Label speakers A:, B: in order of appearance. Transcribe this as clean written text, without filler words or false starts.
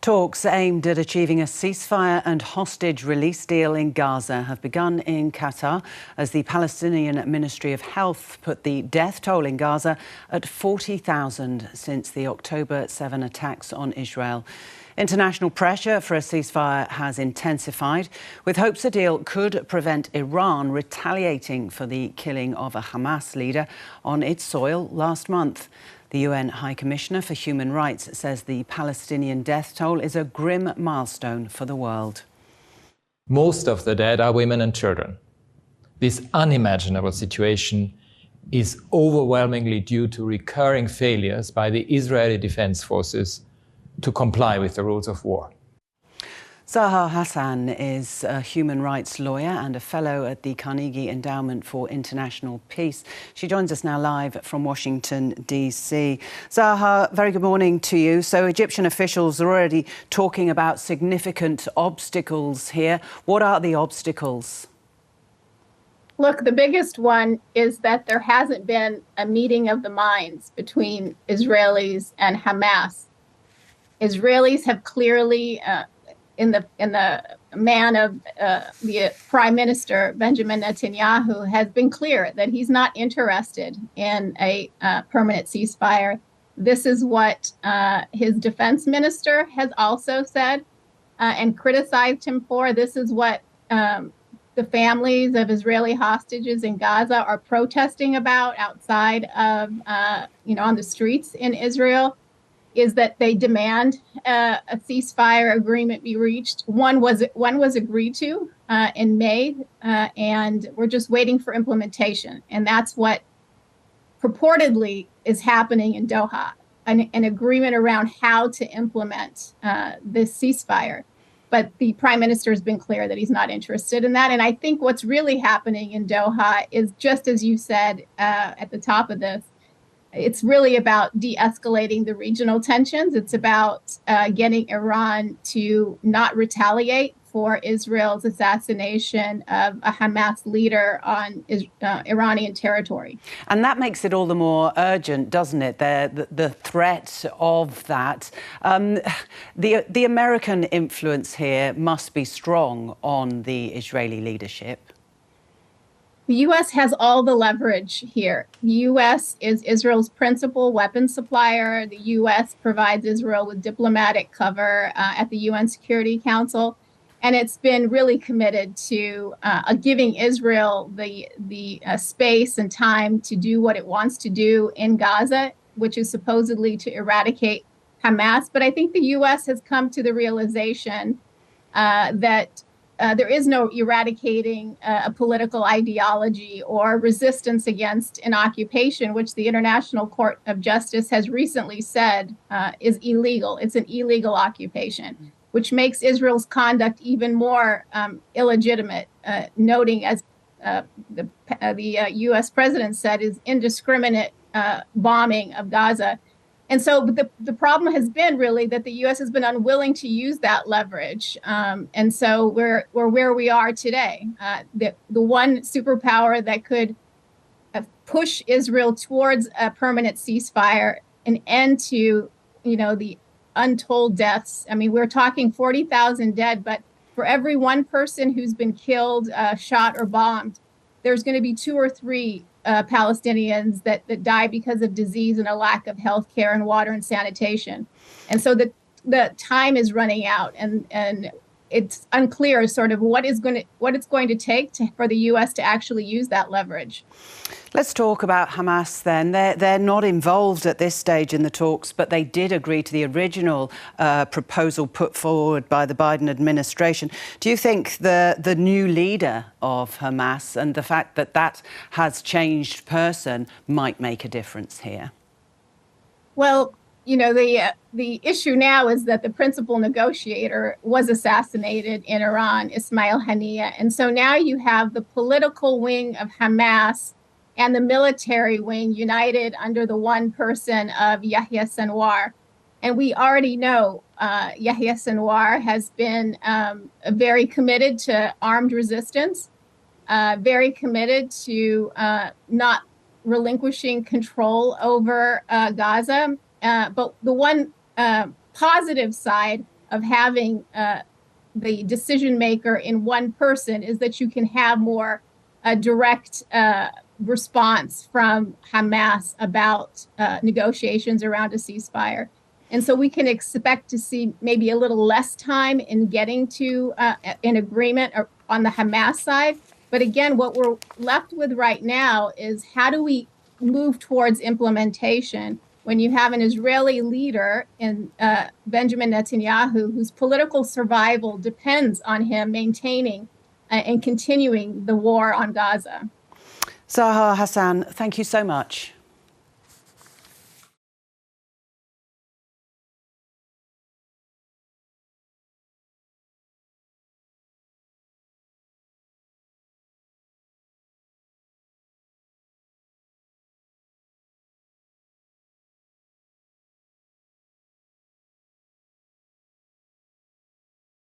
A: Talks aimed at achieving a ceasefire and hostage release deal in Gaza have begun in Qatar as the Palestinian Ministry of Health put the death toll in Gaza at 40,000 since the October 7 attacks on Israel. International pressure for a ceasefire has intensified, with hopes a deal could prevent Iran retaliating for the killing of a Hamas leader on its soil last month. The UN High Commissioner for Human Rights says the Palestinian death toll is a grim milestone for the world.
B: Most of the dead are women and children. This unimaginable situation is overwhelmingly due to recurring failures by the Israeli-defense-forces to comply with the rules of war.
A: Zaha Hassan is a human rights lawyer and a fellow at the Carnegie Endowment for International Peace. She joins us now live from Washington, D.C. Zaha, very good morning to you. So Egyptian officials are already talking about significant obstacles here. What are the obstacles?
C: Look, the biggest one is that there hasn't been a meeting of the minds between Israelis and Hamas. Israelis have clearly in the man of the Prime Minister, Benjamin Netanyahu, has been clear that he's not interested in a permanent ceasefire. This is what his defense minister has also said and criticized him for. This is what the families of Israeli hostages in Gaza are protesting about outside of, on the streets in Israel, is that they demand a ceasefire agreement be reached. One was agreed to in May, and we're just waiting for implementation. And that's what purportedly is happening in Doha, an agreement around how to implement this ceasefire. But the prime minister has been clear that he's not interested in that. And I think what's really happening in Doha is, just as you said at the top of this, it's really about de-escalating the regional tensions. It's about getting Iran to not retaliate for Israel's assassination of a Hamas leader on Iranian territory.
A: And that makes it all the more urgent, doesn't it? The threat of that. The American influence here must be strong on the Israeli leadership.
C: The U.S. has all the leverage here. The U.S. is Israel's principal weapons supplier. The U.S. provides Israel with diplomatic cover at the UN Security Council. And it's been really committed to giving Israel the space and time to do what it wants to do in Gaza, which is supposedly to eradicate Hamas. But I think the U.S. has come to the realization that there is no eradicating a political ideology or resistance against an occupation, which the International Court of Justice has recently said is illegal. It's an illegal occupation, which makes Israel's conduct even more illegitimate, noting, as the U.S. president said, is indiscriminate bombing of Gaza. And so the problem has been really that the U.S. has been unwilling to use that leverage. And so we're where we are today. The one superpower that could push Israel towards a permanent ceasefire, an end to, the untold deaths. I mean, we're talking 40,000 dead, but for every one person who's been killed, shot, or bombed, there's going to be 2 or 3 Palestinians that die because of disease and a lack of health care and water and sanitation. And so the time is running out, and it's unclear sort of what it's going to take for the U.S. to actually use that leverage.
A: Let's talk about Hamas then. They're not involved at this stage in the talks, but they did agree to the original proposal put forward by the Biden administration. Do you think the new leader of Hamas and the fact that has changed person might make a difference here?
C: Well, the issue now is that the principal negotiator was assassinated in Iran, Ismail Haniyeh. And so now you have the political wing of Hamas and the military wing united under the one person of Yahya Sinwar. And we already know Yahya Sinwar has been very committed to armed resistance, very committed to not relinquishing control over Gaza. But the one positive side of having the decision maker in one person is that you can have more direct response from Hamas about negotiations around a ceasefire. And so we can expect to see maybe a little less time in getting to an agreement on the Hamas side. But again, what we're left with right now is how do we move towards implementation when you have an Israeli leader in Benjamin Netanyahu, whose political survival depends on him maintaining and continuing the war on Gaza.
A: Zaha Hassan, thank you so much.